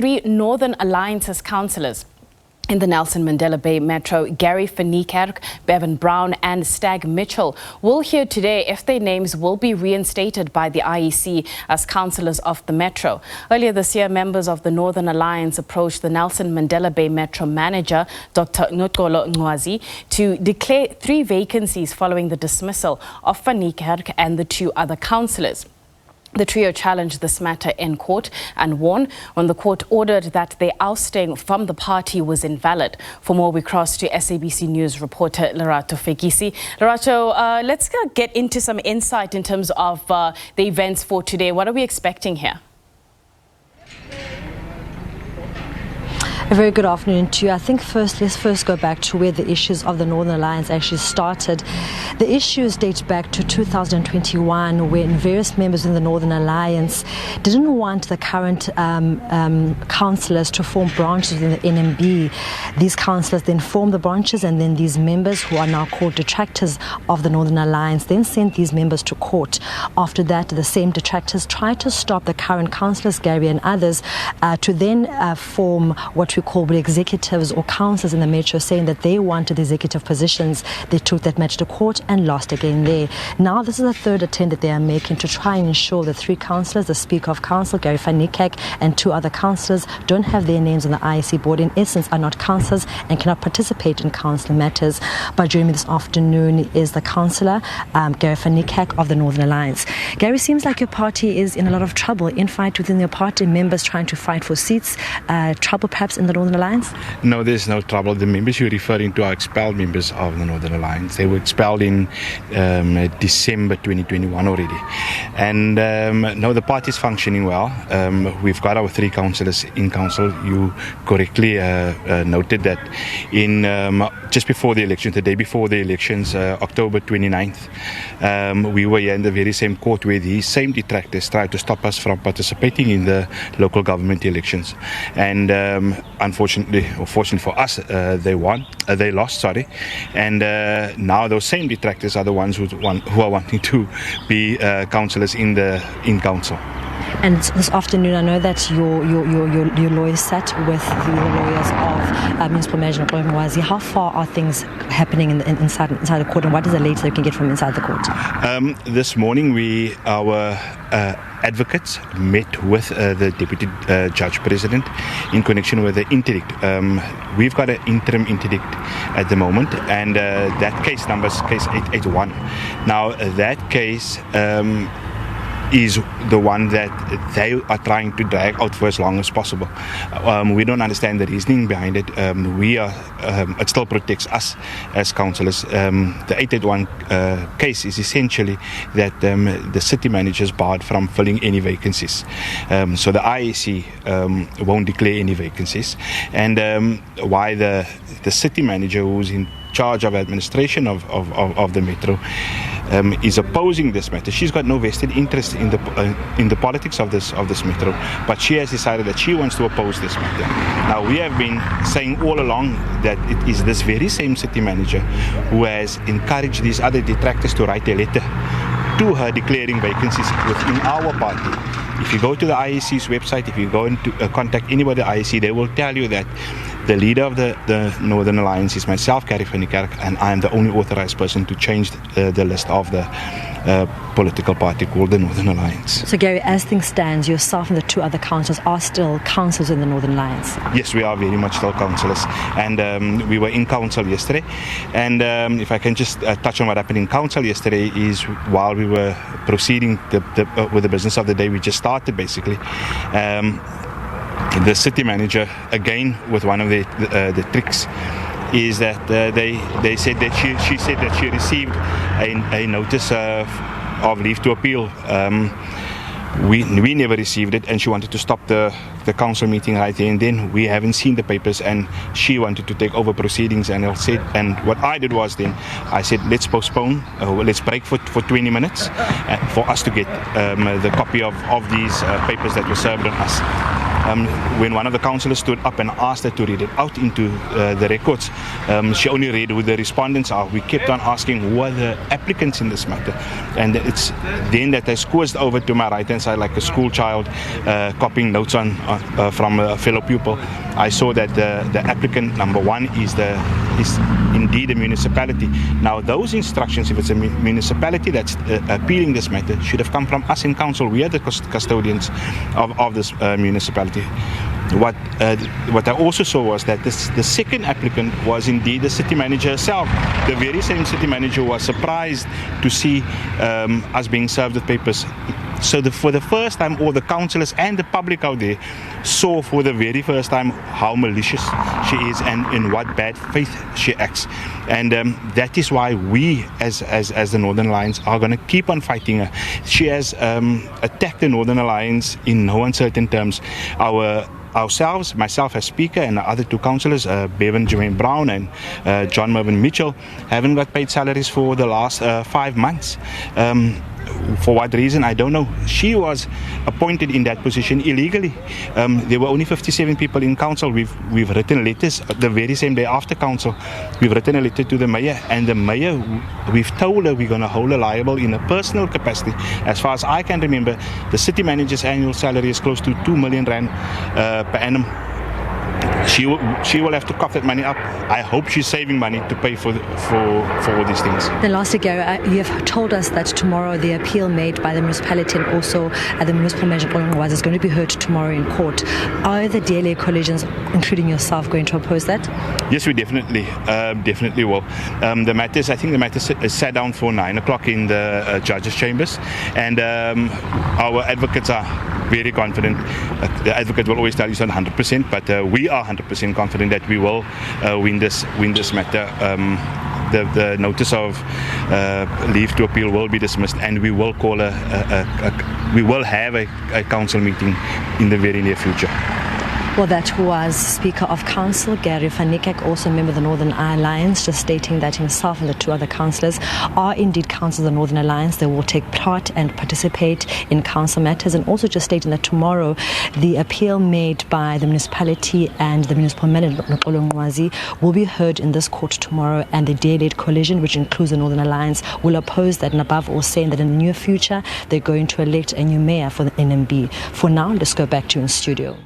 three Northern Alliance's councillors in the Nelson Mandela Bay Metro, Gary Niekerk, Bevan and Stag will hear today if their names will be reinstated by the IEC as councillors of the Metro. Earlier this year, members of the Northern Alliance approached the Nelson Mandela Bay Metro manager, Dr. Niekerk, to declare 3 vacancies following the dismissal of Niekerk and the 2 other councillors. The trio challenged this matter in court and won when the court ordered that their ousting from the party was invalid. For more, we cross to SABC News reporter Lerato Fekisi. Lerato, let's get into some insight in terms of the events for today. What are we expecting here? A very good afternoon to you. I think let's first go back to where the issues of the Northern Alliance actually started. The issues date back to 2021, when various members in the Northern Alliance didn't want the current councillors to form branches in the NMB. These councillors then formed the branches, and then these members, who are now called detractors of the Northern Alliance, then sent these members to court. After that, the same detractors tried to stop the current councillors, Gary and others, to then form what we call executives or councillors in the Metro, saying that they wanted executive positions. They took that match to court and lost again there. Now this is the 3rd attempt that they are making to try and ensure the 3 councillors, the Speaker of Council, Gary Niekerk, and 2 other councillors, don't have their names on the IEC board, in essence are not councillors and cannot participate in council matters. But joining me this afternoon is the councillor, Gary Niekerk of the Northern Alliance. Gary, seems like your party is in a lot of trouble, in fight within your party, members trying to fight for seats, trouble perhaps in the Northern Alliance? No, there's no trouble. The members you're referring to are expelled members of the Northern Alliance. They were expelled in December 2021 already. And no, the party is functioning well. We've got our 3 councillors in council. You correctly noted that in just before the election, the day before the elections, October 29th, we were here in the very same court where these same detractors tried to stop us from participating in the local government elections. And unfortunately, or fortunately for us, they lost, and now those same detractors are the ones who are wanting to be councillors in council. And this afternoon, I know that your lawyers sat with the lawyers of Municipal Manager Niekerk. How far are things happening inside the court, and what is the latest we can get from inside the court? This morning, our advocates met with the Deputy Judge President in connection with the interdict. We've got an interim interdict at the moment, and that case number is case 881. Now, that case is the one that they are trying to drag out for as long as possible. We don't understand the reasoning behind it. It still protects us as councillors. The 881 case is essentially that the city manager is barred from filling any vacancies. So the IEC won't declare any vacancies. And why the city manager, who's in charge of administration of the Metro, is opposing this matter. She's got no vested interest in the politics of this Metro, but she has decided that she wants to oppose this matter. Now, we have been saying all along that it is this very same city manager who has encouraged these other detractors to write a letter to her declaring vacancies within our party. If you go to the IEC's website, if you go into contact anybody at the IEC, they will tell you that the leader of the Northern Alliance is myself, Gary Niekerk, and I am the only authorized person to change the list of the political party called the Northern Alliance. So Gary, as things stand, yourself and the 2 other councillors are still councillors in the Northern Alliance? Yes, we are very much still councillors, and we were in council yesterday. And if I can just touch on what happened in council yesterday, is while we were proceeding with the business of the day, we just started basically. The city manager, again with one of the tricks, is that they said that she said that she received a notice of leave to appeal. We never received it, and she wanted to stop the council meeting right there and then. We haven't seen the papers, and she wanted to take over proceedings. And what I did was then I said, let's postpone, let's break for 20 minutes for us to get the copy of these papers that were served on us. when one of the councillors stood up and asked her to read it out into the records, she only read who the respondents are. We kept on asking who are the applicants in this matter, and it's then that I squeezed over to my right hand side like a school child copying notes from a fellow pupil. I saw that the applicant number one is indeed a municipality. Now those instructions, if it's a municipality that's appealing this matter, should have come from us in council. We are the custodians of this municipality. What I also saw was that the second applicant was indeed the city manager herself. The very same city manager was surprised to see us being served with papers. So for the first time, all the councillors and the public out there saw for the very first time how malicious she is and in what bad faith she acts. And that is why we, as the Northern Alliance, are going to keep on fighting her. She has attacked the Northern Alliance in no uncertain terms. Ourselves, myself as speaker, and the other two councillors, Bevan Brown and John Mervyn Mitchell, haven't got paid salaries for the last 5 months. For what reason, I don't know. She was appointed in that position illegally. There were only 57 people in council. We've written letters the very same day after council. We've written a letter to the mayor, and the mayor, we've told her we're going to hold her liable in a personal capacity. As far as I can remember, the city manager's annual salary is close to 2 million rand per annum. She will have to cough that money up. I hope she's saving money to pay for all these things. Then lastly, Gary, you have told us that tomorrow the appeal made by the municipality and also the municipal manager is going to be heard tomorrow in court. Are the DLA coalitions, including yourself, going to oppose that? Yes, we definitely will. I think the matter is sat down for 9 o'clock in the judges' chambers, and our advocates are very confident. The advocate will always tell you it's not 100%, but we are 100% confident that we will win this matter. The notice of leave to appeal will be dismissed, and we will call we will have a council meeting in the very near future. Well, that was Speaker of Council Gary van Niekerk, also a member of the Northern Alliance, just stating that himself and the two other councillors are indeed councillors of the Northern Alliance. They will take part and participate in council matters, and also just stating that tomorrow the appeal made by the municipality and the municipal manager will be heard in this court tomorrow, and the DLA coalition, which includes the Northern Alliance, will oppose that, and above all saying that in the near future they're going to elect a new mayor for the NMB. For now, let's go back to you in studio.